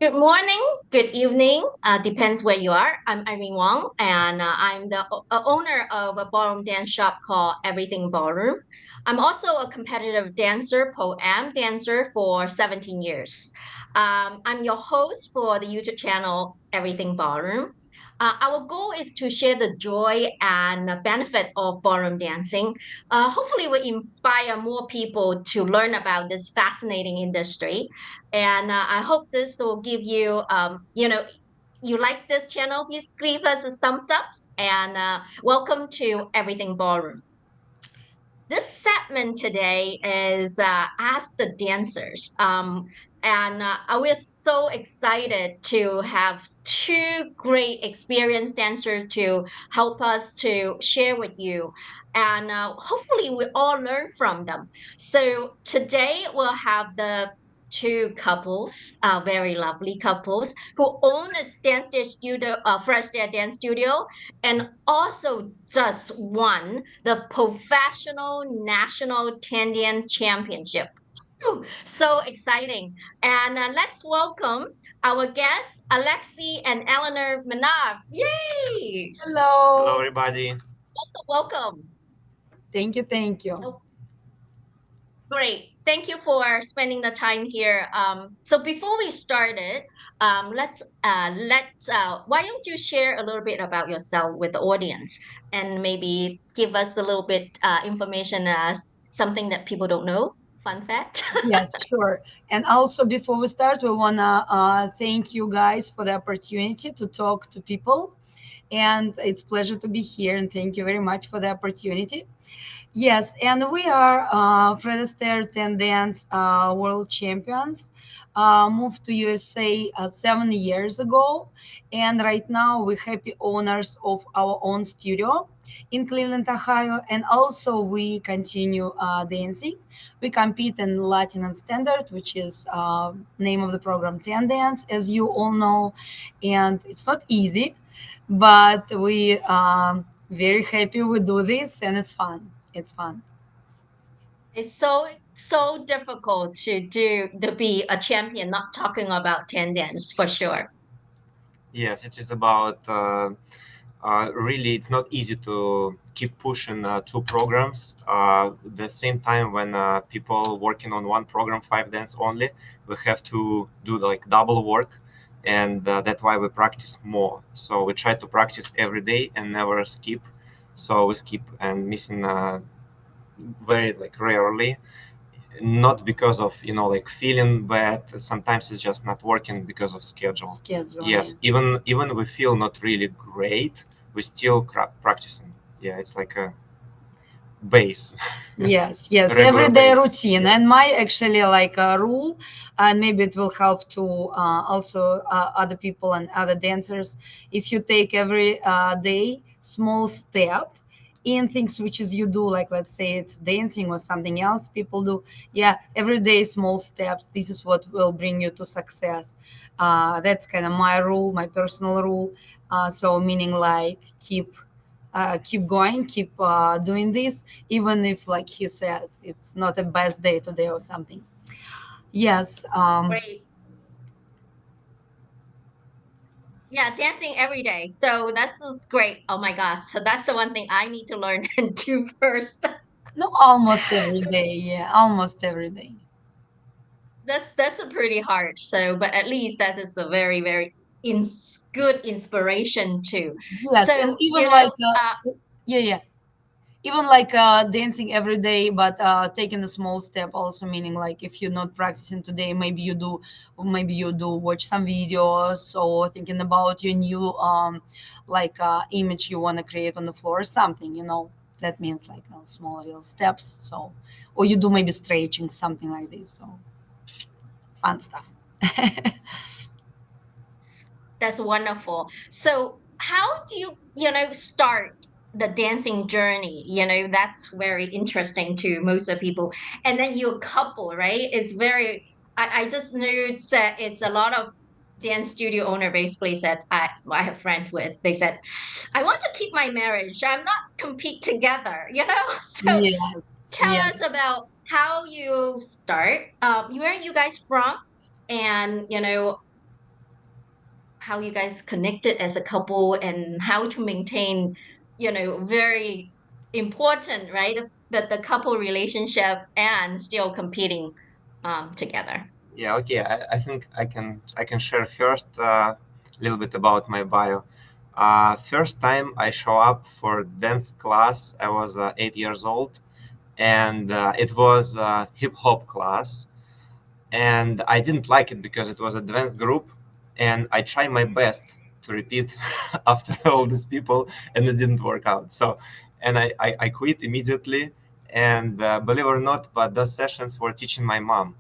Good morning, good evening, depends where you are. I'm Irene Wong, and I'm the owner of a ballroom dance shop called Everything Ballroom. I'm also a competitive dancer, pro-am dancer for 17 years. I'm your host for the YouTube channel Everything Ballroom. Our goal is to share the joy and benefit of ballroom dancing. Hopefully, we inspire more people to learn about this fascinating industry. And I hope this will give you, you like this channel, please give us a thumbs up. And welcome to Everything Ballroom. This segment today is Ask the Dancers. And we're so excited to have two great experienced dancers to help us to share with you. And hopefully, we all learn from them. So, today we'll have the two couples, very lovely couples, who own a dance studio, Fresh Air Dance Studio, and also just won the professional national Tendian championship. Whew, so exciting. And let's welcome our guests, Alexei and Eleanor Minaav. Yay! Hello, Hello. everybody. Welcome. Thank you. Thank you. Oh, great. Thank you for spending the time here. So before we started, why don't you share a little bit about yourself with the audience and maybe give us a little bit information as something that people don't know. Fun fact. Yes, sure. And also, before we start, we wanna thank you guys for the opportunity to talk to people, and it's pleasure to be here. And thank you very much for the opportunity. Yes, and we are Fred Astaire 10 Dance World Champions. Moved to USA 7 years ago, and right now we're happy owners of our own studio in Cleveland, Ohio, and also we continue dancing. We compete in Latin and Standard, which is name of the program 10 Dance, as you all know, and it's not easy, but we very happy we do this, and it's fun. It's fun. It's so difficult to be a champion, not talking about tendons for sure. Yes, it is about really, it's not easy to keep pushing two programs. The same time when people working on one program, five dance only, we have to do like double work. And that's why we practice more. So we try to practice every day and never skip. So we skip and missing very like rarely, not because of like feeling bad. Sometimes it's just not working because of schedule. Schedule. Yes, even we feel not really great, we still practicing. Yeah, it's like a base. Yes, yes, Regular everyday base. routine. And Yes. my actually like a rule, and maybe it will help to also other people and other dancers. If you take every day small step in things which is you do, like let's say it's dancing or something else people do. Yeah, every day small steps. This is what will bring you to success. That's kind of my rule, my personal rule. So meaning like keep going, keep doing this, even if, like he said, it's not the best day today or something. Yes. Great. Yeah, dancing every day. So that's just great. Oh my gosh. So that's the one thing I need to learn and do first. No, almost every day. Yeah, almost every day. That's a pretty hard. So, but at least that is a very good inspiration too. Yes, and So, even like yeah, yeah, even like dancing every day, but taking a small step also, meaning like if you're not practicing today, maybe you do watch some videos or thinking about your new like image you want to create on the floor or something, that means like small real steps. So, or you do maybe stretching, something like this. So fun stuff. that's wonderful. So, how do start the dancing journey? That's very interesting to most of people. And then your couple, right? It's very, I just knew that it's a lot of dance studio owner basically said, I have friends with, they said, I want to keep my marriage. I'm not compete together. So Yes, tell yes. us about how you start, where are you guys from? And, how you guys connected as a couple and how to maintain, very important, right? The couple relationship and still competing together. Yeah, okay. I think I can share first a little bit about my bio. First time I show up for dance class, I was 8 years old, and it was a hip hop class, and I didn't like it because it was advanced group, and I tried my best to repeat after all these people, and it didn't work out. So, and I quit immediately, and believe it or not, but those sessions were teaching my mom,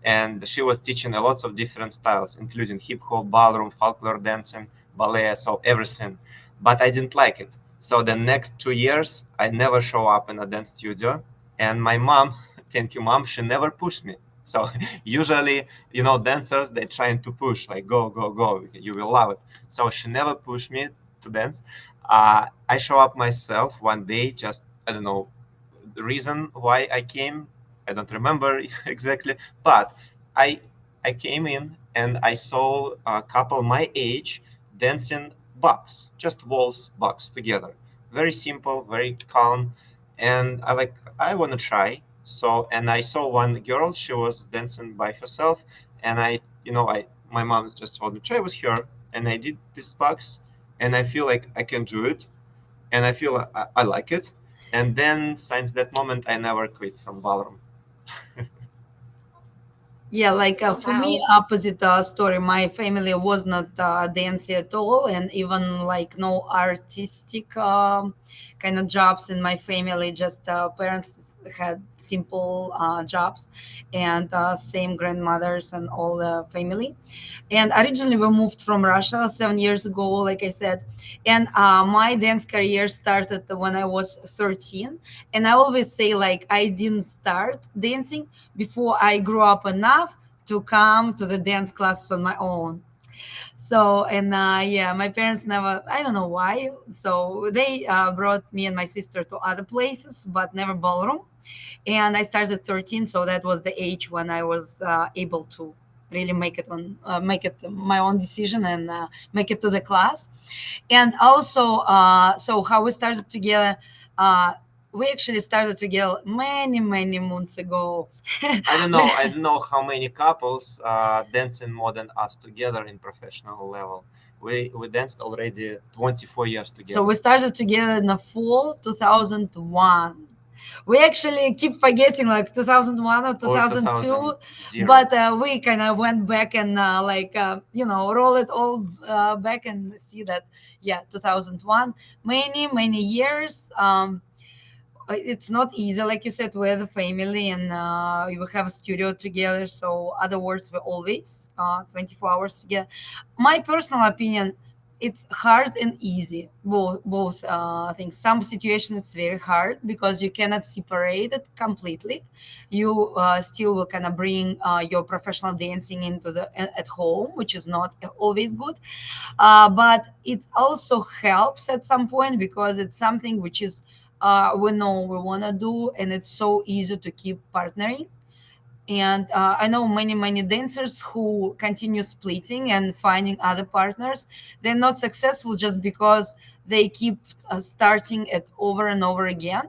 and she was teaching a lots of different styles, including hip hop, ballroom, folklore dancing, ballet, so everything. But I didn't like it. So the next 2 years, I never show up in a dance studio, and my mom, thank you, mom, she never pushed me. So usually, dancers they trying to push like go, go, go. You will love it. So she never pushed me to dance. I show up myself one day. Just I don't know the reason why I came. I don't remember exactly, but I I came in and I saw a couple my age dancing box, just waltz box together. Very simple, very calm, and I want to try. So and I saw one girl, she was dancing by herself, and I my mom just told me try with her, and I did this box, and I feel like I can do it, and I feel I like it, and then since that moment I never quit from ballroom. Yeah, like Oh, for me, wow. opposite story. My family was not dancing at all, and even like no artistic kind of jobs in my family. Just parents had simple jobs, and same grandmothers and all the family. And originally we moved from Russia 7 years ago, like I said, and my dance career started when I was 13. And I always say like I didn't start dancing before I grew up enough to come to the dance classes on my own. So, and yeah, my parents never, I don't know why. So they brought me and my sister to other places, but never ballroom. And I started 13, so that was the age when I was able to really make it my own decision and make it to the class. And also, so how we started together, uh, we actually started together many months ago. I don't know how many couples dancing more than us together in professional level. We danced already 24 years So together. we started together in the fall 2001. We actually keep forgetting like 2001 or Or 2002, 2000 but we kind of went back and roll it all back and see that, yeah, 2001, many years. It's not easy, like you said, we're the family and we have a studio together. So other words, we're always 24 hours together. My personal opinion, it's hard and easy, both things. Some situation it's very hard because you cannot separate it completely. You still will kind of bring your professional dancing into the at home, which is not always good. But it also helps at some point because it's something which is we know we want to do, and it's so easy to keep partnering. And I know many dancers who continue splitting and finding other partners. They're not successful just because they keep starting it over and over again.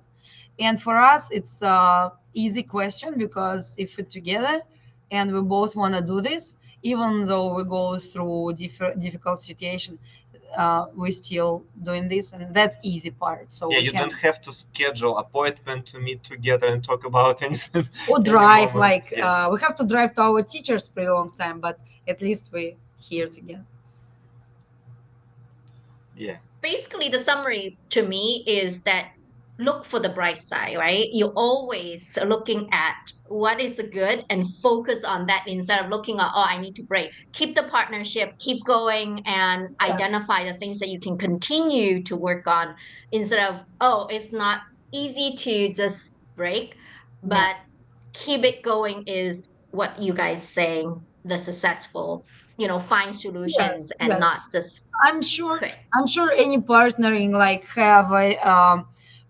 And for us, it's a easy question because if we're together and we both want to do this, even though we go through difficult situation, we're still doing this, and that's easy part. So Yeah, we you don't can have to schedule appointment to meet together and talk about anything or any drive moment. like Yes. we have to drive to our teachers for a long time, but at least we're here together. Yeah. Basically the summary to me is that look for the bright side, right? You're always looking at what is good and focus on that instead of looking at, oh, I need to break. Keep the partnership, keep going, and Yeah, identify the things that you can continue to work on instead of, oh, it's not easy to just break, yeah. but keep it going is what you guys saying the successful, find solutions Yes, and yes. not just I'm sure. quit. I'm sure any partnering like have a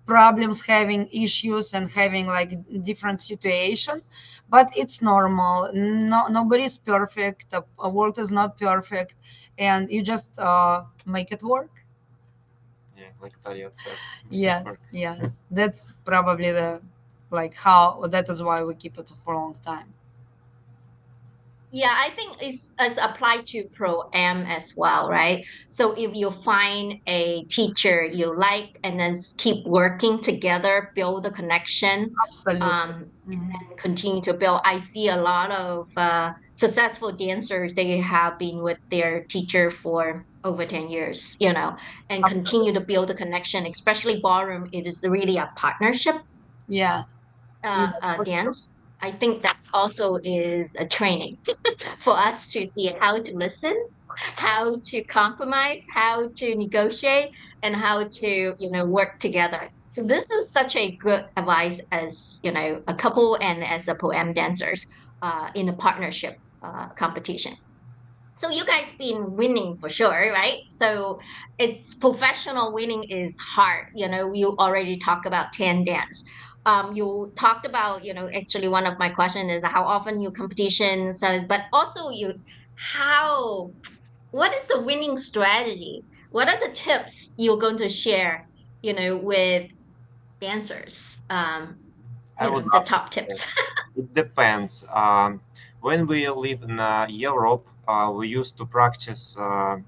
problems, having issues, and having like different situation. But it's normal. No, nobody's perfect. A world is not perfect, and you just make it work. Yeah, like Talia said, make it work. Yes, yes. That's probably the like how that is why we keep it for a long time. Yeah, I think it's applied to Pro M as well, right? So if you find a teacher you like and then keep working together, build a connection, Absolutely. and Mhm. then continue to build. I see a lot of successful dancers, they have been with their teacher for over 10 years, and continue Absolutely. to build a connection, especially ballroom. It is really a partnership Yeah. Yeah, for sure. dance. I think that's also is a training for us to see how to listen, how to compromise, how to negotiate, and how to, work together. So this is such a good advice as, a couple and as a poem dancers in a partnership competition. So you guys been winning for sure, right? So it's professional winning is hard. You already talked about 10 dance. You talked about, actually one of my question is how often you competition. So, but also how, what is the winning strategy? What are the tips you're going to share, with dancers? I would The love to top say. tips. It depends. When we live in Europe, we used to practice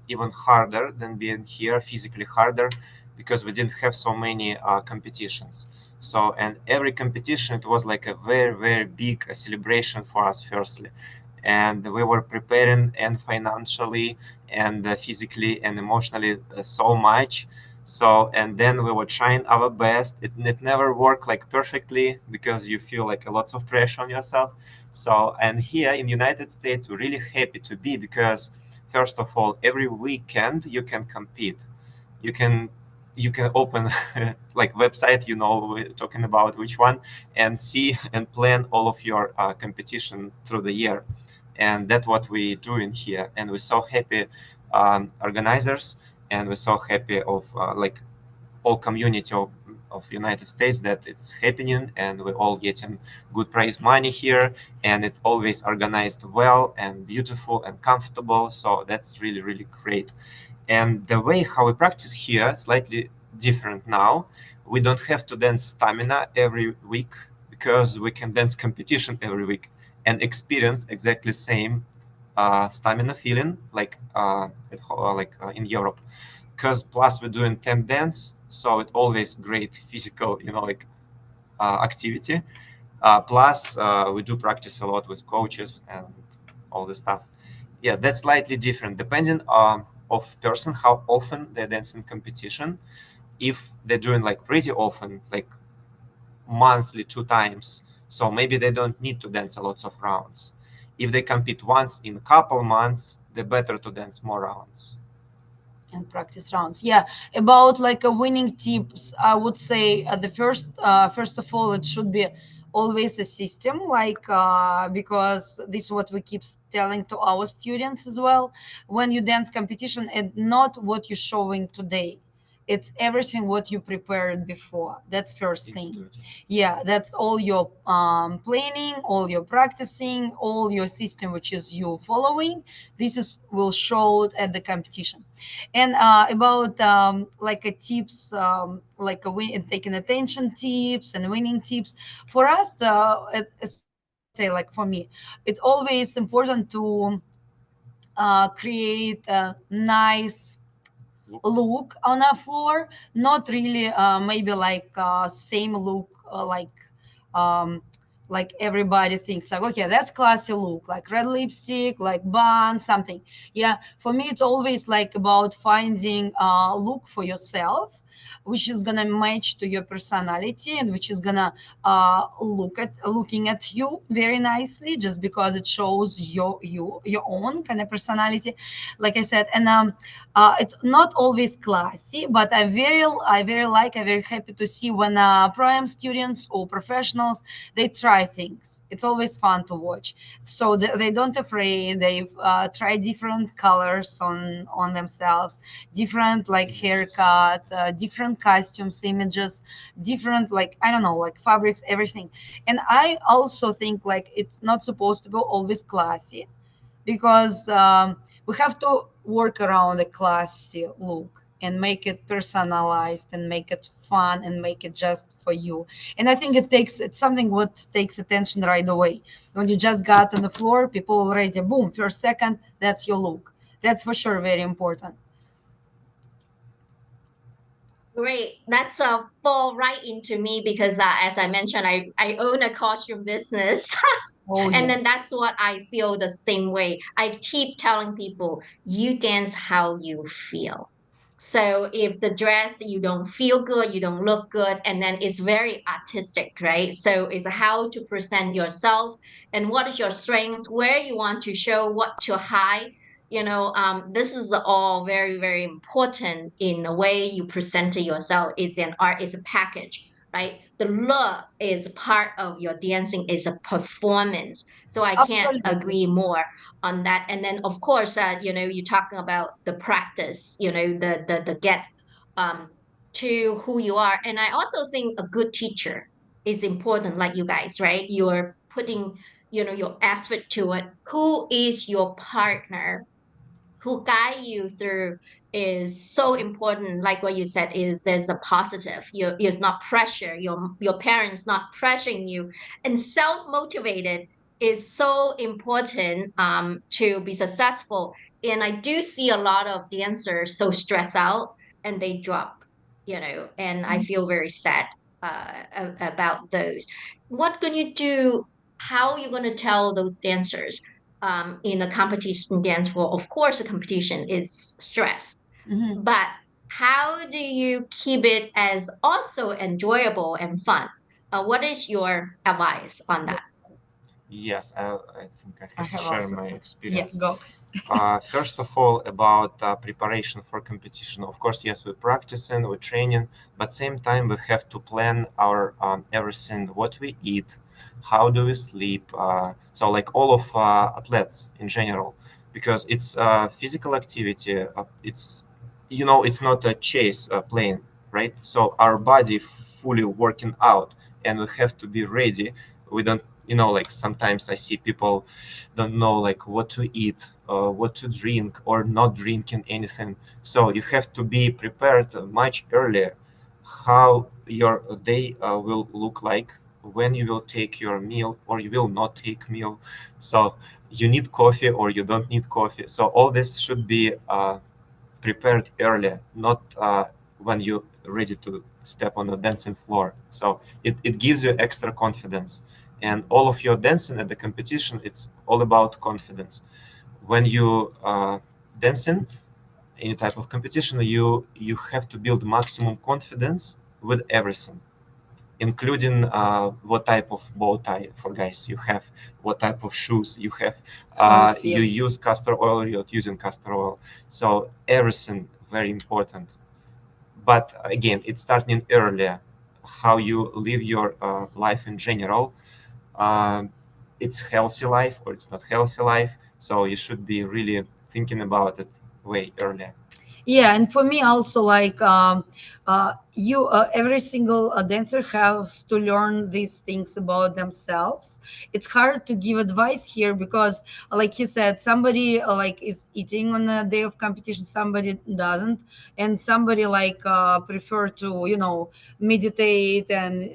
even harder than being here, physically harder, because we didn't have so many competitions. So, and every competition, it was like a very, very big celebration for us, firstly. And we were preparing and financially and physically and emotionally so much. So, and then we were trying our best. It never worked like perfectly because you feel like a lots of pressure on yourself. So, and here in the United States, we're really happy to be because first of all, every weekend you can compete. You can you can open like website, we're talking about which one, and see and plan all of your competition through the year. And that's what we doing here. And we're so happy organizers, and we're so happy of like whole community of United States that it's happening, and we're all getting good prize money here, and it's always organized well and beautiful and comfortable. So that's really, really great. And the way how we practice here slightly different now. We don't have to dance stamina every week because we can dance competition every week and experience exactly same stamina feeling like in Europe. Because plus we're doing 10 dance, so it's always great physical, activity. Plus we do practice a lot with coaches and all this stuff. Yeah, that's slightly different depending on of person how often they dance in competition. If they're doing like pretty often, like monthly 2 times, so maybe they don't need to dance a lot of rounds. If they compete once in a couple months, they're better to dance more rounds. And practice rounds. Yeah, about like a winning tips, I would say the first of all, it should be always a system, like because this is what we keep telling to our students as well. When you dance competition, and not what you're showing today, it's everything what you prepared before. That's first thing. Absolutely. Yeah, that's all your planning, all your practicing, all your system which is you following. This is will show it at the competition. And about like a tips, like a taking attention tips and winning tips for us, say like for me, it's always important to create a nice Look. look on a floor, not really maybe like same look um like everybody thinks like, okay, that's classy look, like red lipstick, like bun, something. Yeah, for me it's always like about finding a look for yourself which is gonna match to your personality and which is gonna looking at you very nicely, just because it shows your own kind of personality, like I said. And it's not always classy, but I very happy to see when prime students or professionals, they try things. It's always fun to watch. So they don't afraid. They try different colors on themselves, different like Images. haircut, different different costumes, images, different, like, I don't know, like fabrics, everything. And I also think like it's not supposed to be always classy, because we have to work around a classy look and make it personalized and make it fun and make it just for you. And I think it's something what takes attention right away. When you just got on the floor, people already, boom, first second, that's your look. That's for sure very important. Great. That's fall right into me because as I mentioned, I own a costume business. Oh And yeah, then that's what I feel the same way. I keep telling people, you dance how you feel. So if the dress you don't feel good, you don't look good, and then it's very artistic, right? So it's how to present yourself and what is your strengths, where you want to show, what to hide. This is all very, very important in the way you present to yourself. Is an art, is a package, right? The look is part of your dancing, is a performance. So I can't absolutely. agree more on that. And then of course, you're talking about the practice, the get um to who you are. And I also think a good teacher is important, like you guys, right? You're putting, your effort to it. Who is your partner who guide you through is so important. Like what you said, is there's a positive. You're not pressure. Your parents not pressuring you, and self motivated is so important to be successful. And I do see a lot of dancers so stressed out and they drop, and I feel very sad about those. What can you do? How are you going to tell those dancers in a competition dance floor? Of course, a competition is stress, Mhm. but how do you keep it as also enjoyable and fun? What is your advice on that? Yes, I think I I have to have share also my some. Yeah, experience. go. First of all, about preparation for competition. Of course, yes, we're practicing, we're training, but same time we have to plan our everything, what we eat, how do we sleep. So like all of athletes in general, because it's physical activity. It's not a chase playing, right? So our body fully working out, and we have to be ready. We don't, like sometimes I see people don't know like what to eat, what to drink, or not drinking anything. So you have to be prepared much earlier how your day will look like, when you will take your meal or you will not take meal. So you need coffee or you don't need coffee. So all this should be prepared earlier, not when you're ready to step on the dancing floor. So it gives you extra confidence. And all of your dancing at the competition, it's all about confidence. When you dancing any type of competition, you have to build maximum confidence with everything, including what type of bow tie for guys you have, what type of shoes you have, How you you feel. use castor oil or you're not using castor oil. So everything very important. But again, it's starting earlier, how you live your life in general. Um, it's healthy life or it's not healthy life. So you should be really thinking about it way earlier. Yeah, and for me also, like, you every single dancer has to learn these things about themselves. It's hard to give advice here because, like you said, somebody like is eating on a day of competition, somebody doesn't, and somebody like prefer to, meditate and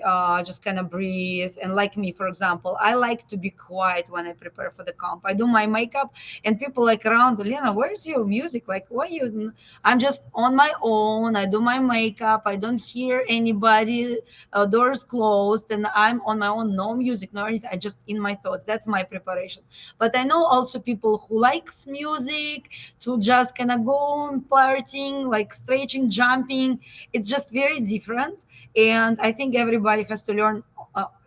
just kind of breathe. And like me, for example, I like to be quiet when I prepare for the comp. I do my makeup, and people like around, Elena, where's your music? Like, why you? I'm just on my own. I do my makeup. I don't hear anybody. Doors closed, and I'm on my own. No music, no anything. I just in my thoughts. That's my preparation. But I know also people who likes music to just kind of go on partying, like stretching, jumping. It's just very different. And I think everybody has to learn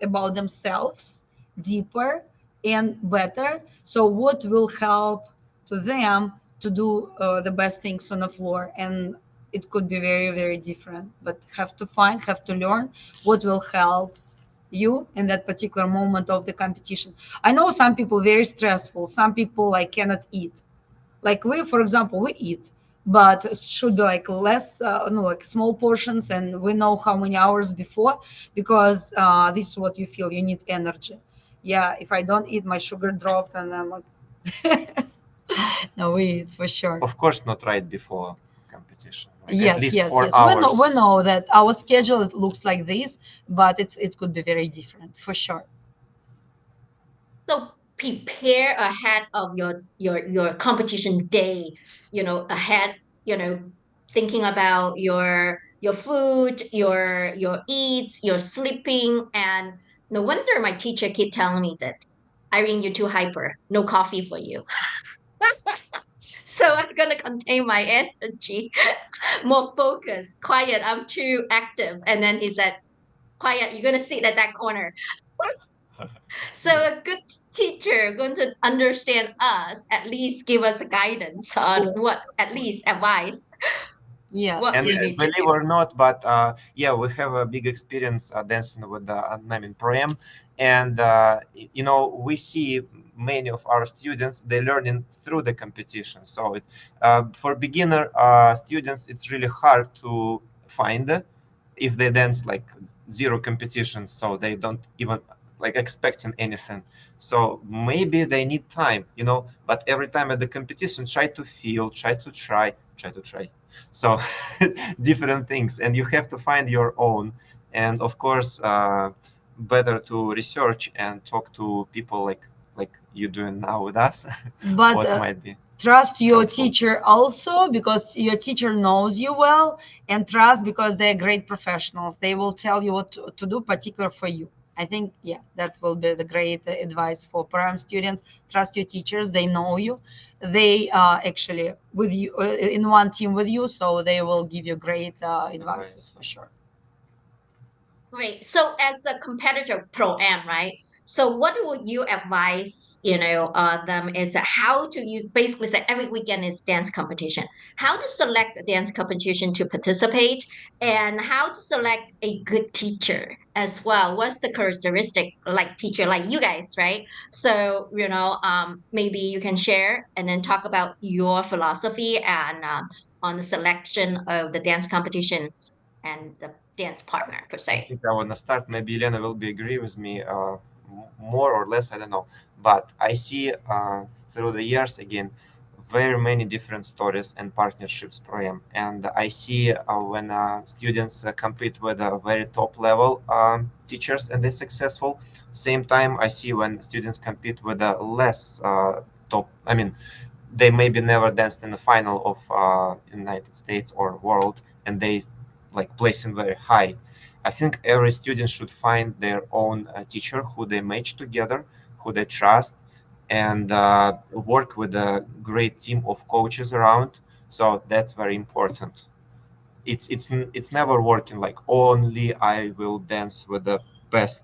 about themselves deeper and better. So what will help to them to do the best things on the floor, and it could be very very different, but have to learn what will help you in that particular moment of the competition. I know some people very stressful, some people like cannot eat, like we, for example, we eat, but it should be like less, no, like small portions, and we know how many hours before, because this is what you feel, you need energy. Yeah, if I don't eat, my sugar dropped, and I'm like, no, we eat for sure. Of course, not right before competition. Like at Yes, least yes, four yes. We hours. know that our schedule it looks like this, but it could be very different for sure. So prepare ahead of your competition day, ahead, thinking about your food, your eats, your sleeping, and no wonder my teacher keep telling me that, Irene, you're too hyper. No coffee for you. So I'm gonna contain my energy, more focused, quiet. I'm too active. And then he said, quiet, you're gonna sit at that corner. So a good teacher going to understand us, at least give us a guidance on what, at least advice Yes, what And we yes. need to believe do. or not, but yeah, we have a big experience dancing with the I mean pro-am, and we see many of our students they learning through the competition. So for beginner students, it's really hard to find if they dance like zero competitions, so they don't even like expecting anything. So maybe they need time, but every time at the competition, try to feel, try to try. So different things, and you have to find your own. And of course, better to research and talk to people like you're doing now with us, But what might be trust your helpful. teacher also, because your teacher knows you well, and trust because they're great professionals. They will tell you what to do, particular for you. I think, yeah, that will be the great advice for prom students. Trust your teachers. They know you. They are actually with you in one team with you, so they will give you great advices Advice. for sure. Great. So as a competitor pro am, right? So what would you advise, them is how to use, basically say every weekend is dance competition. How to select a dance competition to participate, and how to select a good teacher as well. What's the characteristic like teacher like you guys, right? So, maybe you can share and then talk about your philosophy and on the selection of the dance competitions and the dance partner per I se. think I want to start. Maybe Elena will be agree with me, more or less. I don't know, but I see through the years again very many different stories and partnerships program, and I see when students compete with a very top level teachers and they're successful. Same time, I see when students compete with a less top. I mean, they maybe never danced in the final of United States or world, and they like placing very high. I think every student should find their own teacher who they match together, who they trust, and work with a great team of coaches around. So that's very important. It's never working like only I will dance with the best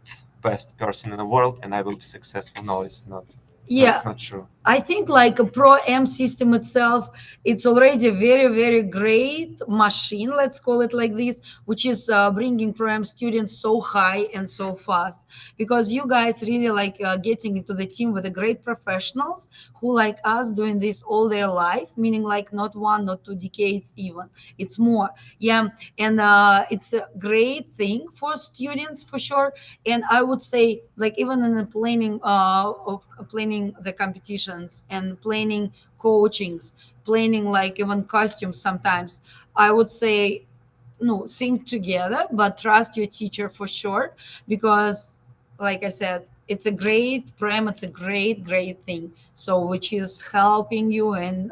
person in the world and I will be successful. No, it's not. No, Yeah, it's not true. I think like a pro M system itself, it's already a very, very great machine, let's call it like this, which is bringing pro M students so high and so fast. Because you guys really like getting into the team with the great professionals who like us doing this all their life, meaning like not one, not 2 decades even. It's more. Yeah. And it's a great thing for students for sure. And I would say like even in the planning of planning the competitions and planning coachings, planning like even costumes sometimes, I would say no, think together, but trust your teacher for sure, because like I said, it's a great prem, it's a great thing, so which is helping you and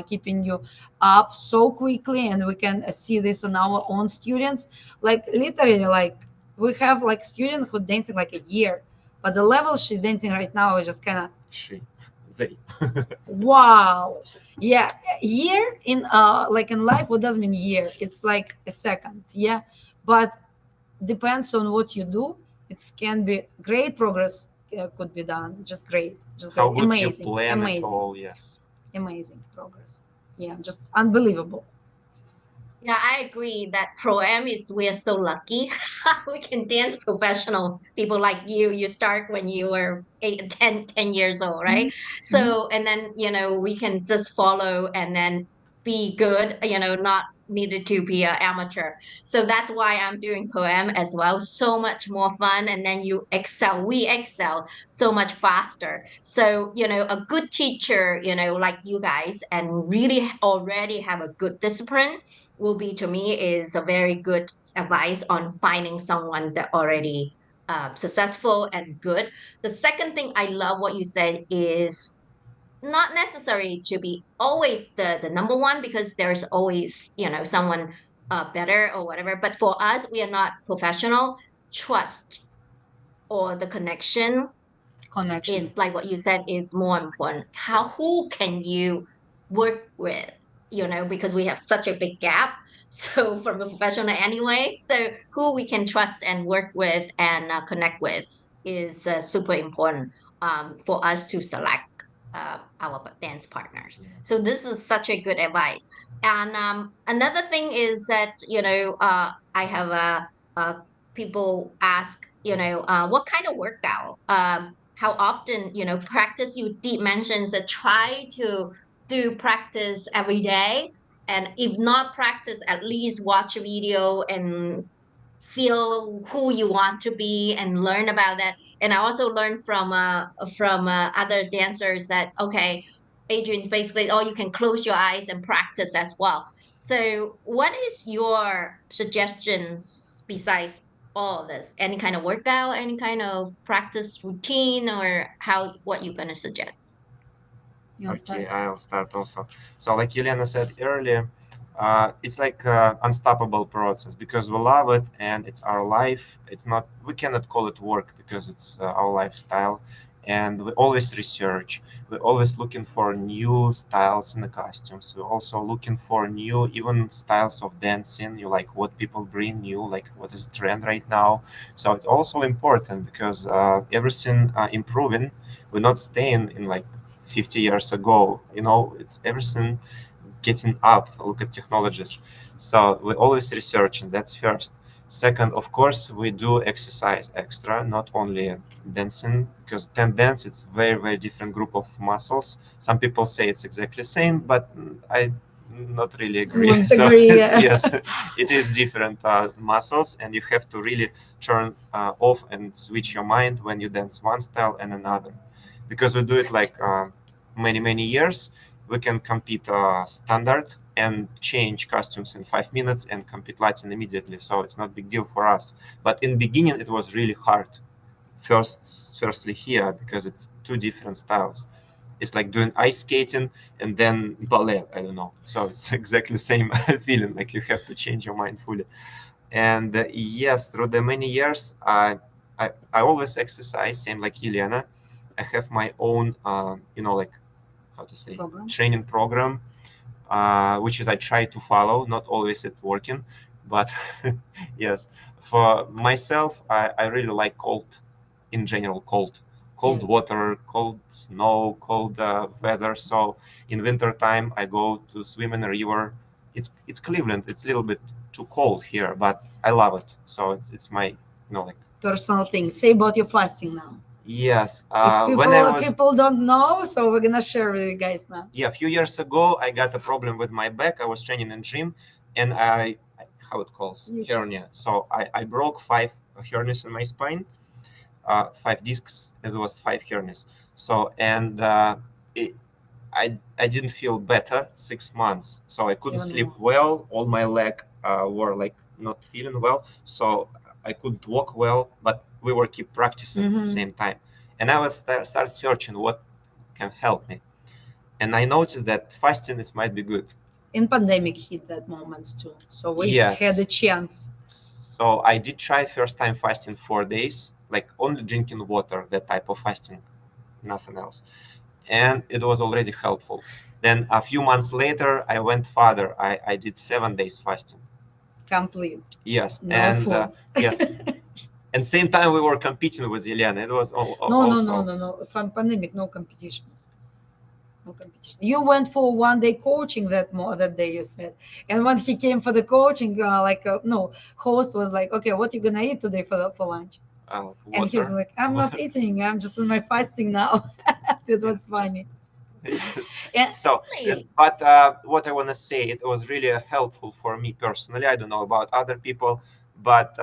keeping you up so quickly. And we can see this on our own students, like literally like we have like student who dancing like a year, but the level she's dancing right now is just kind of She, they. wow. Yeah, year in like in life, what does mean year? It's like a second. Yeah, but depends on what you do. It can be great progress could be done. Just How great, good you amazing, plan it amazing, all, yes. amazing progress. Yeah, just unbelievable. Yeah, I agree that pro am is we are so lucky. We can dance professional people like you. You start when you were 8, 10 years old, right? Mhm. So and then we can just follow and then be good, not needed to be an amateur. So that's why I'm doing poem as well. So much more fun. And then we excel so much faster. So, a good teacher, like you guys, and really already have a good discipline will be to me is a very good advice on finding someone that already successful and good. The second thing I love what you said is not necessary to be always the number one because there's always someone better or whatever, but for us we are not professional. Trust or the connection Connection. is like what you said is more important. Who can you work with, because we have such a big gap. So from a professional anyway, so who we can trust and work with and connect with is super important for us to select our dance partners. So this is such a good advice. And another thing is that I have people ask what kind of workout, how often practice. You did mention that try to do practice every day, and if not practice, at least watch a video and feel who you want to be and learn about that. And I also learned from other dancers that okay, Adrian, basically you can close your eyes and practice as well. So what is your suggestions besides all of this? Any kind of workout, any kind of practice routine, or what you're gonna suggest? You want to Okay, start? I'll start also. So, like Elena said earlier, it's like unstoppable process because we love it and it's our life. It's not, we cannot call it work because it's our lifestyle. And we always research. We're always looking for new styles in the costumes. We're also looking for new, even styles of dancing. You like what people bring new, like what is the trend right now. So it's also important because everything improving. We're not staying in like 50 years ago. It's everything getting up. Look at technologies. So we always researching. That's first. Second, of course, we do exercise extra, not only dancing, because dance it's very, very different group of muscles. Some people say it's exactly the same, but I not really agree. Won't So agree, yeah. yes, it is different muscles, and you have to really turn off and switch your mind when you dance one style and another, because we do it like many, many years. We can compete standard and change costumes in 5 minutes and compete Latin immediately. So it's not big deal for us. But in beginning, it was really hard. Firstly here, because it's two different styles. It's like doing ice skating and then ballet. I don't know. So it's exactly the same feeling. Like you have to change your mind fully. And yes, through the many years, I always exercise, same like Elena. I have my own, like how to say, Program. training program, which is I try to follow. Not always it's working, but yes, for myself, I really like cold, in general, cold Yeah. water, cold snow, cold weather. So in winter time, I go to swim in a river. It's Cleveland. It's a little bit too cold here, but I love it. So it's my like Personal thing. Say about your fasting now. yes. If When I people was people don't know, so we're gonna share with you guys now. a few years ago, I got a problem with my back. I was training in gym, and how it calls hernia. So I broke 5 hernias in my spine, 5 discs. It was 5 hernias. So and it, I didn't feel better 6 months. So I couldn't Even sleep more. well. All my leg were like not feeling well. So I couldn't walk well. But we were keep practicing at the same time, and I was start searching what can help me. And I noticed that fasting is might be good. In pandemic hit that moment too, so we had Yes. a chance. So I did try first time fasting 4 days, like only drinking water, that type of fasting, nothing else. And it was already helpful. Then a few months later, I went further. I did 7 days fasting. Complete. Yes. No And food. yes. And same time we were competing with Elena. It was No, also no. From pandemic, no competitions. No competition. You went for 1 day coaching that day you said, and when he came for the coaching, no host was like, okay, what you gonna eat today for lunch? And he was water. like, I'm not eating. I'm just in my fasting now. It was Just funny. Yes. And So, Really? but what I want to say, it was really helpful for me personally. I don't know about other people, but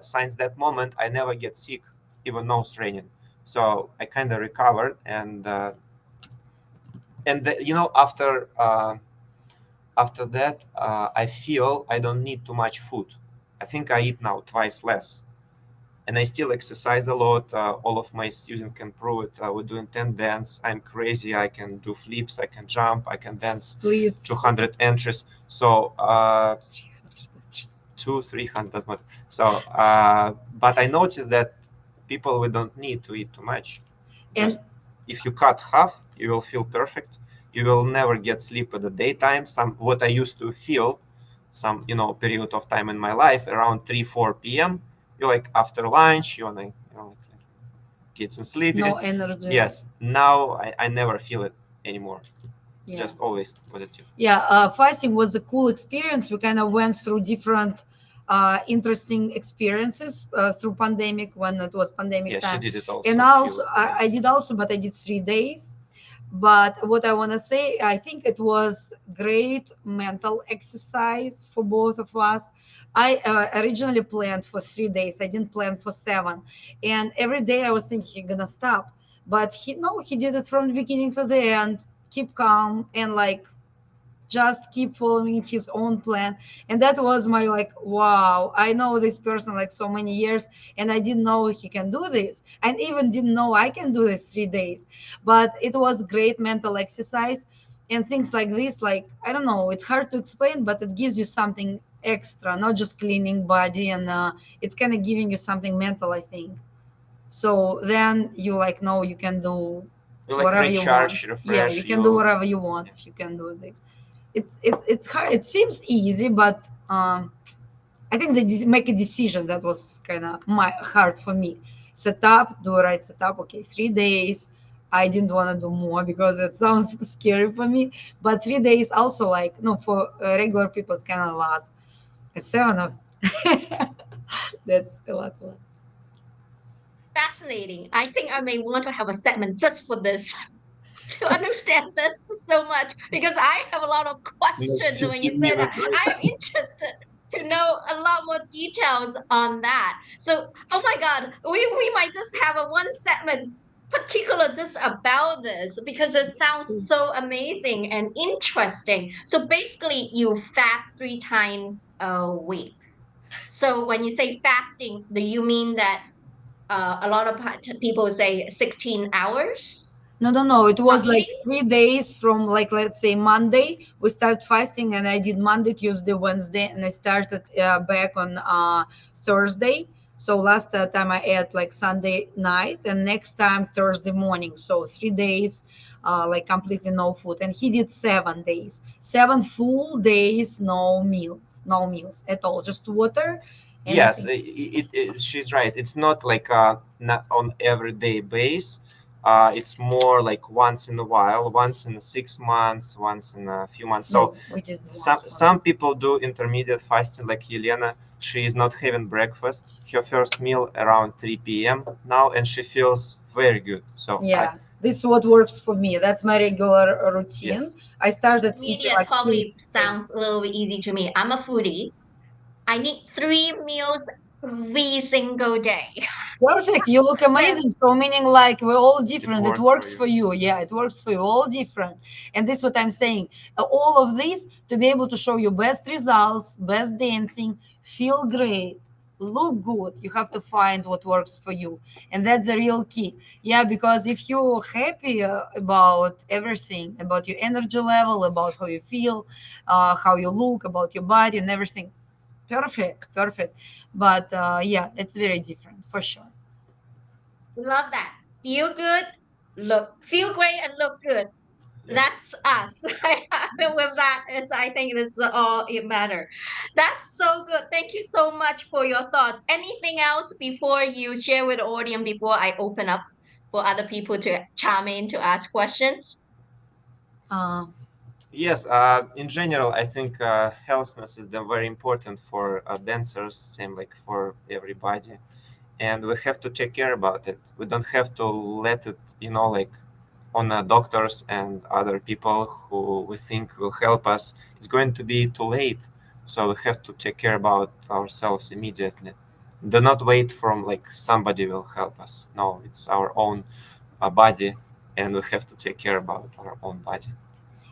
since that moment, I never get sick, even nose training. So I kind of recovered, after that, I feel I don't need too much food. I think I eat now twice less, and I still exercise a lot. All of my students can prove it. We're doing 10 dance. I'm crazy. I can do flips. I can jump. I can dance splits. 200 entries. So two, 300 doesn't matter. So, but I noticed that people, we don't need to eat too much. And Just if you cut half, you will feel perfect. You will never get sleep at the daytime. What I used to feel, period of time in my life around 3, 4 p.m. You're like after lunch, you wanna, get some no sleepy. energy. Yes, now I never feel it anymore. Yeah. Just always positive. Yeah, fasting was a cool experience. We kind of went through different interesting experiences through pandemic when it was pandemic Yeah, she time. did it And also a also few I days. did also, but I did 3 days. But what I want to say, I think it was great mental exercise for both of us. I originally planned for 3 days. I didn't plan for 7, and every day I was thinking he's gonna stop, but he did it from the beginning to the end. Keep calm and like just keep following his own plan. And that was my like, wow, I know this person like so many years, and I didn't know he can do this, and even didn't know I can do this 3 days. But it was great mental exercise. And things like this, like, I don't know, it's hard to explain, but it gives you something extra, not just cleaning body. And it's kind of giving you something mental, I think. So then you like know you can do You like whatever you want. recharge, Yeah, you refresh can do you. whatever you want if you can do this. It's hard. It seems easy, but I think they make a decision that was kind of my hard for me. Set up, do a right setup. Okay, 3 days. I didn't want to do more because it sounds scary for me. But 3 days also like no, for regular people it's kind of a lot. It's 7 of that's a lot. A lot. Fascinating. I think I may want to have a segment just for this to understand this so much because I have a lot of Like questions when you 15 say that. minutes, right? I am interested to know a lot more details on that. So, oh my God, we might just have a one segment particular just about this because it sounds so amazing and interesting. So basically, you fast 3 times a week. So when you say fasting, do you mean that a lot of people say 16 hours No, no, no. It not was like eating? 3 days from like let's say Monday. We start fasting, and I did Monday, Tuesday, Wednesday, and I started back on Thursday. So last time I ate like Sunday night, and next time Thursday morning. So 3 days, like completely no food. And he did 7 days, 7 full days, no meals at all, just water, Yes, anything. she's right. It's not like not on everyday base. It's more like once in a while, once in 6 months, once in a few months. So No, we did some once. some people do intermediate fasting, like Elena. She is not having breakfast. Her first meal around 3 p.m. now, and she feels very good. So Yeah, this is what works for me. That's my regular routine. yes, I started eating Intermediate like probably Tuesday. sounds a little bit easy to me. I'm a foodie. I need 3 meals every single day. Perfect. You look So amazing. So meaning like we're all it different. It worked for works you. for you. Yeah, it works for you. All different. And this is what I'm saying. All of this to be able to show you best results, best dancing, feel great, look good. You have to find what works for you. And that's the real key. Yeah, because if you're happy about everything, about your energy level, about how you feel, how you look, about your body and everything, perfect, perfect. But yeah, it's very different for sure. love that. Feel good, feel great and look good. Yes. That's us. With that is I think this is all it matter. That's so good. Thank you so much for your thoughts. Anything else before you share with the audience before I open up for other people to chime in to ask questions? Uh, Yes, in general, I think healthness is then very important for dancers, same like for everybody, and we have to take care about it. We don't have to let it, like on doctors and other people who we think will help us, it's going to be too late. So we have to take care about ourselves immediately. Do not wait from like somebody will help us. No, it's our own body, and we have to take care about our own body.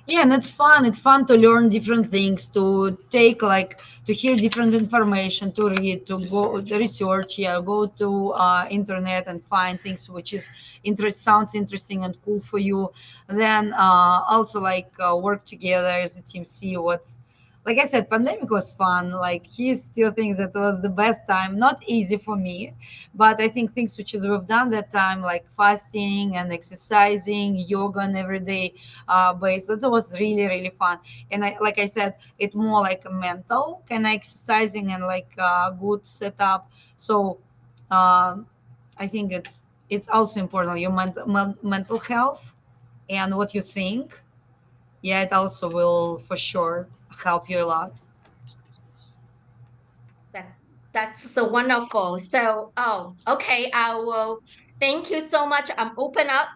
Yeah, and it's fun. It's fun to learn different things, to take like to hear different information, to read, to go Research the also. research. Yeah, go to internet and find things which is interest sounds interesting and cool for you. Then also like work together as a team. See what's like I said, pandemic was fun. Like he still thinks that was the best time. Not easy for me, but I think things which is we've done that time, like fasting and exercising, yoga, and everyday base. So it was really really fun. And I, like I said, it more like a mental kind of exercising and like good setup. So I think it's also important your mental health and what you think. Yeah, it also will for sure help you a lot. That that's so wonderful. So, oh, okay. I will thank you so much. I'm open up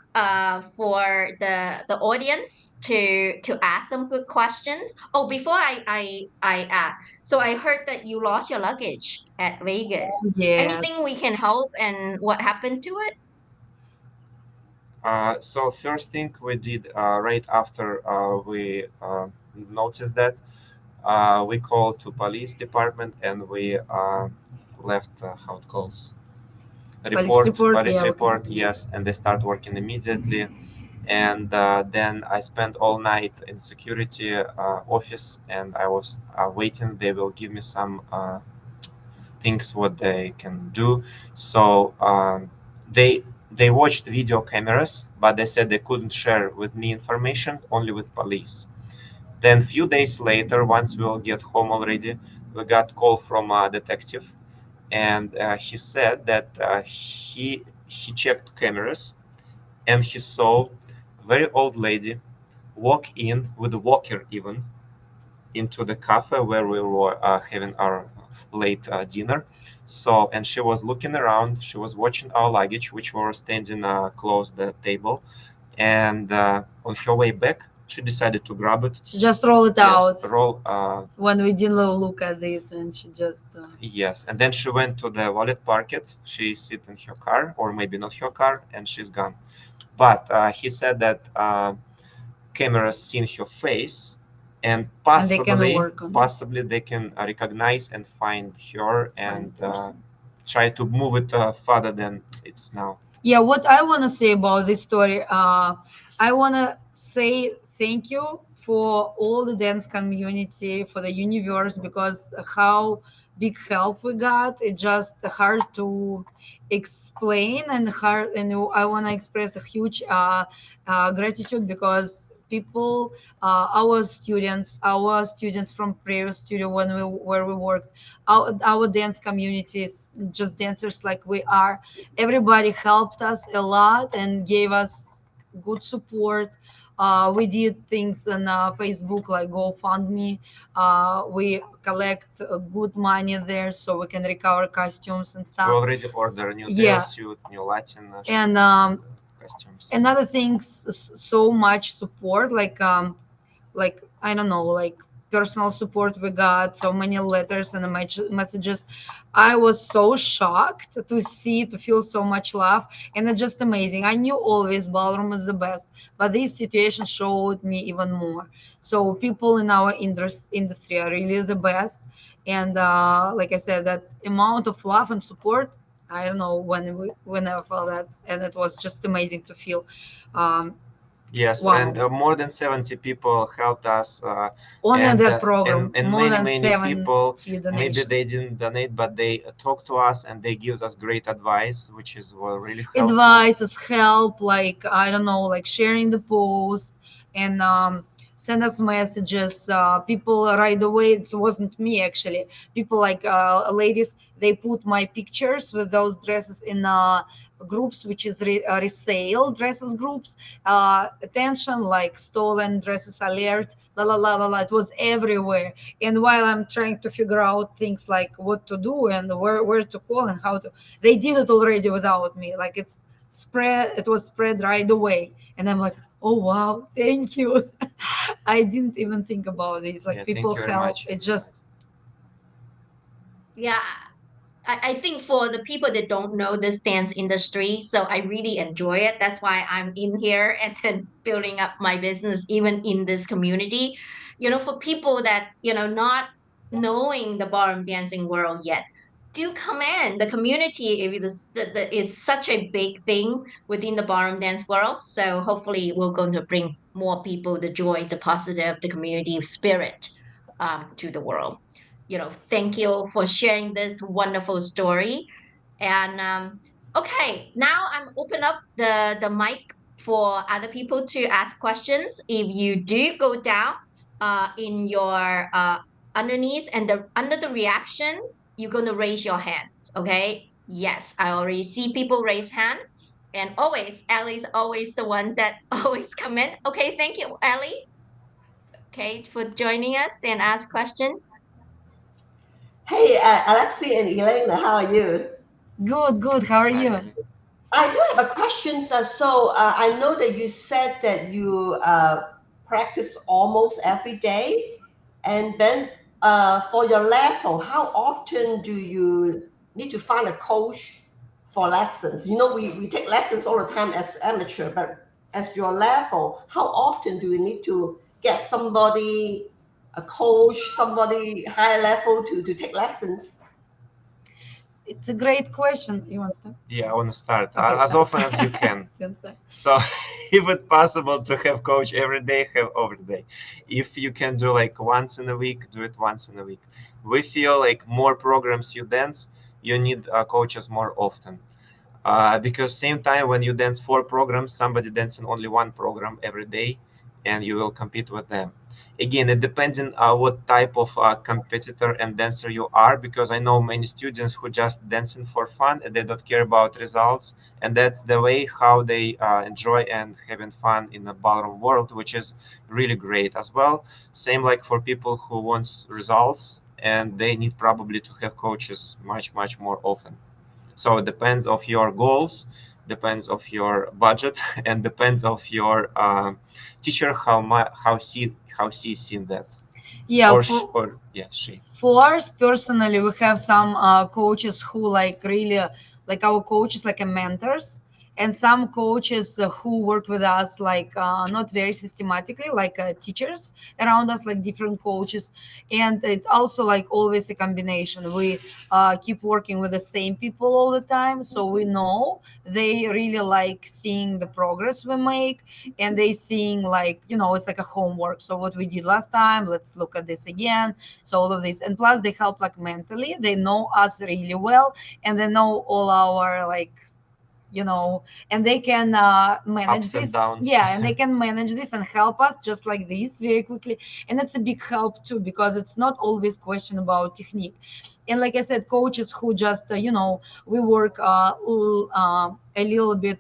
for the audience to ask some good questions. Oh, before I ask, so I heard that you lost your luggage at Vegas. Yes. Anything we can help and what happened to it? So first thing we did right after we noticed that, we called to police department and we left how it calls Police report, report. police Yeah, okay. report, yes, and they start working immediately. And then I spent all night in security office, and I was waiting. They will give me some things what they can do. So they watched video cameras, but they said they couldn't share with me information, only with police. Then few days later, once we all get home already, we got call from a detective, and he said that he checked cameras and he saw very old lady walk in with a walker even into the cafe where we were having our late dinner. So, and she was looking around. She was watching our luggage, which were standing close the table. And on her way back, she decided to grab it. She just roll it Yes, out roll. when we didn't look at this, and she just Yes, and then she went to the wallet pocket. She sit in her car, or maybe not her car, and she's gone. But he said that cameras seen her face, and and they can possibly work on it, possibly they can recognize and find her and find person. try to move it further than it's now. Yeah, what I want to say about this story, I want to say thank you for all the dance community, for the universe, because how big help we got. It's just hard to explain and hard, and I want to express a huge gratitude because people, our students from previous studio when we where we worked, our dance communities, just dancers like we are, everybody helped us a lot and gave us good support. We did things on Facebook like GoFundMe. We collect good money there so we can recover costumes and We stuff. already ordered new tail Yeah, suit, new Latin and shoes, and costumes. another things, so much support, like I don't know, like personal support we got, so many letters and messages. I was so shocked to see, to feel so much love, and it's just amazing. I knew always ballroom is the best, but this situation showed me even more. So people in our industry are really the best, and like I said, that amount of love and support, I don't know when I felt that, and it was just amazing to feel. um, Yes, wow. and more than 70 people helped us, Only and that program, and more many than many people 70 maybe donation. they didn't donate, but they talk to us and they give us great advice, which is really helpful. Advices, help, like I don't know, like sharing the post and send us messages. People right away. It wasn't me actually. People like ladies. They put my pictures with those dresses in groups, which is resale dresses groups. Attention, like stolen dresses alert. La la la la la. It was everywhere. And while I'm trying to figure out things like what to do and where to call and how to, they did it already without me. Like it's spread right away. And I'm like, oh wow, thank you. I didn't even think about this. Like Yeah, people thank you very help. much. It's just Yeah, I think for the people that don't know this dance industry, so I really enjoy it. That's why I'm in here and then building up my business even in this community. For people that, not knowing the ballroom dancing world yet, do come in. The community is such a big thing within the ballroom dance world. So hopefully we're going to bring more people the joy, the positive, the community spirit to the world. Thank you for sharing this wonderful story. And okay, now I'm open up the mic for other people to ask questions. If you do go down in your underneath and under the reaction, you're gonna raise your hand. Okay. Yes, I already see people raise hand. And always, Ellie's always the one that always come in. Okay, thank you, Ellie. Okay, for joining us and ask question. Hey, Alexei and Elena, how are you? good, good. How are Hi, you? Ellie. I do have a question. I know that you said that you practice almost every day. And then for your level, how often do you need to find a coach for lessons? We take lessons all the time as amateur, but as your level, how often do you need to get somebody, a coach, somebody higher level to take lessons? It's a great question. You want to start? Yeah, I want to start Okay, as start. often as you can. You want to start? So, if it's possible to have coach every day, have every day. If you can do like once in a week, do it once in a week. We feel like more programs you dance, you need coaches more often. Because same time when you dance 4 programs, somebody dancing only 1 program every day, and you will compete with them. Again, it depends on what type of competitor and dancer you are, because I know many students who just dancing for fun and they don't care about results, and that's the way how they enjoy and having fun in the ballroom world, which is really great as well. Same like for people who wants results, and they need probably to have coaches much more often. So it depends of your goals, depends of your budget, and depends of your teacher how she seen that, Yeah, or yeah, she. for us personally, we have some coaches who like really like our coaches like a mentors, and some coaches who work with us like not very systematically, like teachers around us, like different coaches. And it's also like always a combination. We keep working with the same people all the time, so we know they really like seeing the progress we make, and they seeing like, it's like a homework. So what we did last time, let's look at this again. So all of this, and plus they help like mentally, they know us really well, and they know all our like, and they can manage Ups and this. downs. Yeah, and they can manage this and help us just like this very quickly. And that's a big help too, because it's not always question about technique. And like I said, coaches who just we work a little bit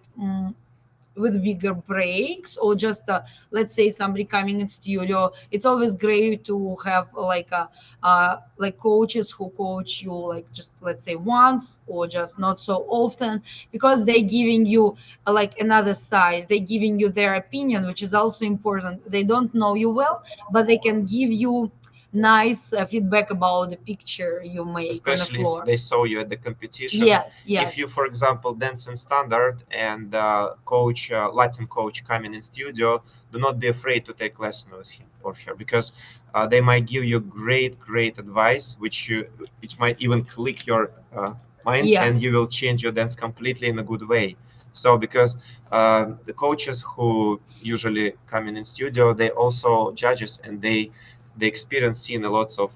with bigger breaks, or just let's say somebody coming in studio. It's always great to have like coaches who coach you like just let's say once, or just not so often, because they're giving you like another side, they're giving you their opinion, which is also important. They don't know you well, but they can give you nice feedback about the picture you make on the Especially if floor. they saw you at the competition. Yes, If yes. you, for example, dance in standard and coach, Latin coach coming in studio, do not be afraid to take lesson with him or her, because they might give you great advice, which might even click your mind, Yeah. and you will change your dance completely in a good way. So because the coaches who usually come in studio, they also judges, and they experience seeing a lots of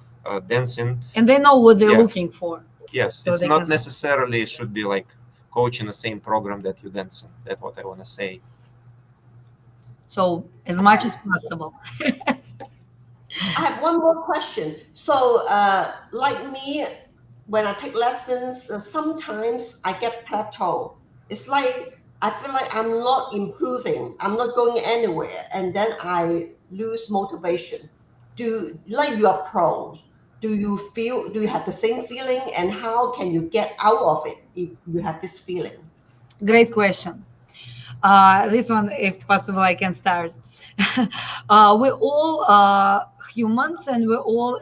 dancing. And they know what they're Yeah. looking for. Yes, So it's they not can. necessarily should be like coaching the same program that you dance in. That's what I want to say. So as much as possible. I have one more question. Like me, when I take lessons, sometimes I get plateau. It's like I feel like I'm not improving. I'm not going anywhere, and then I lose motivation. Like you are pros? Do you have the same feeling? And how can you get out of it if you have this feeling? Great question. This one, if possible, I can start. We're all humans and we're all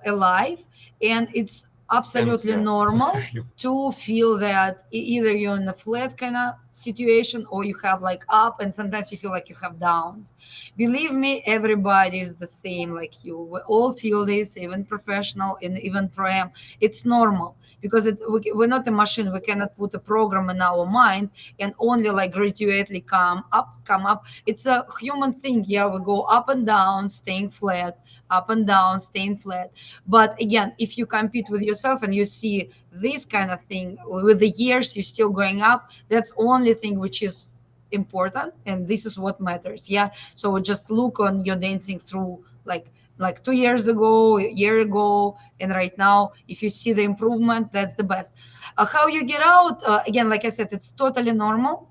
alive, and it's And absolutely yeah, normal to feel that either you're in a flat kind of situation or you have like up, and sometimes you feel like you have downs. Believe me, everybody is the same like you. We all feel this, even professional and even pro-am. It's normal because we're not a machine. We cannot put a program in our mind and only like gradually come up. It's a human thing. Yeah, we go up and down, staying flat, up and down, staying flat. But again, if you compete with yourself and you see this kind of thing with the years, you're still going up. That's only thing which is important, and this is what matters. Yeah, so just look on your dancing through like 2 years ago, a year ago, and right now. If you see the improvement, that's the best. How you get out, again, like I said, it's totally normal.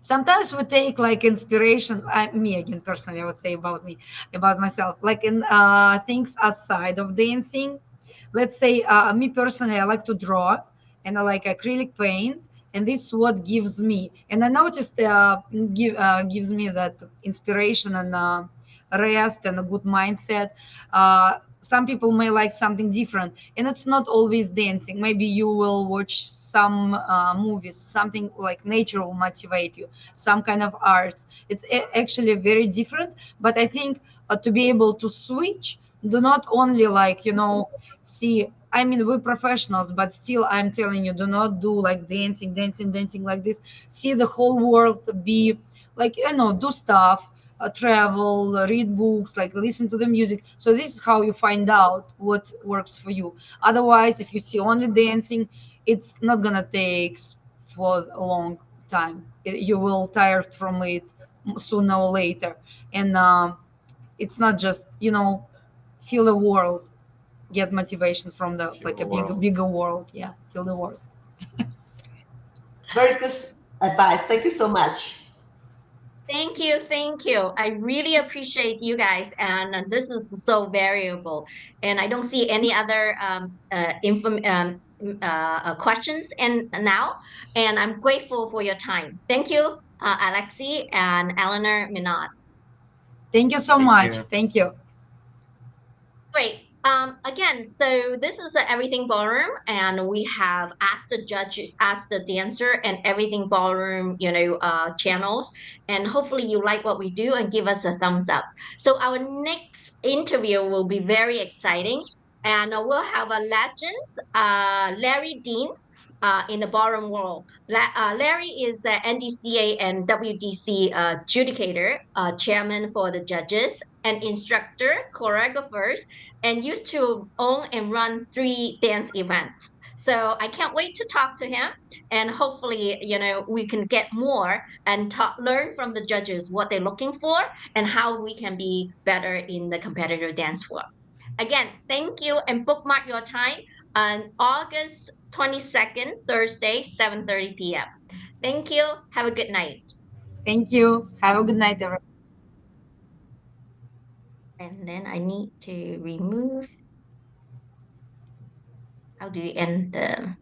Sometimes we take like inspiration, me again personally, I would say about me, about myself, like in things aside of dancing. Let's say me personally, I like to draw, and I like acrylic paint, and this is what gives me, and I noticed gives me that inspiration and rest and a good mindset. Some people may like something different, and it's not always dancing. Maybe you will watch some movies, something like nature will motivate you, some kind of art. It's actually very different. But I think to be able to switch, do not only like see, I mean, we're professionals, but still I'm telling you, do not do like dancing like this. See the whole world, be like, do stuff, travel, read books, like listen to the music. So this is how you find out what works for you. Otherwise, if you see only dancing, it's not gonna take for a long time. You will tired from it sooner or later. And it's not just feel the world, get motivation from the feel like the a world. bigger world. Yeah, feel the world. Very good advice. Thank you so much. Thank you, thank you. I really appreciate you guys, and this is so variable, and I don't see any other questions and now, and I'm grateful for your time. Thank you, Alexei and Eleanor Minot. Thank you so Thank much. you. Thank you. Great. Again, so this is the Everything Ballroom, and we have Ask the Judges, Ask the Dancer, and Everything Ballroom, channels. And hopefully, you like what we do and give us a thumbs up. So our next interview will be very exciting, and we'll have a legends, Larry Dean. In the ballroom world, Larry is a NDCA and WDC adjudicator, chairman for the judges, an instructor, choreographers, and used to own and run 3 dance events. So I can't wait to talk to him, and hopefully, we can get more and learn from the judges what they're looking for and how we can be better in the competitive dance world. Again, thank you, and bookmark your time on August 22nd, Thursday, 7:30 p.m. Thank you. Have a good night. Thank you. Have a good night, everyone. And then I need to remove. How do you end the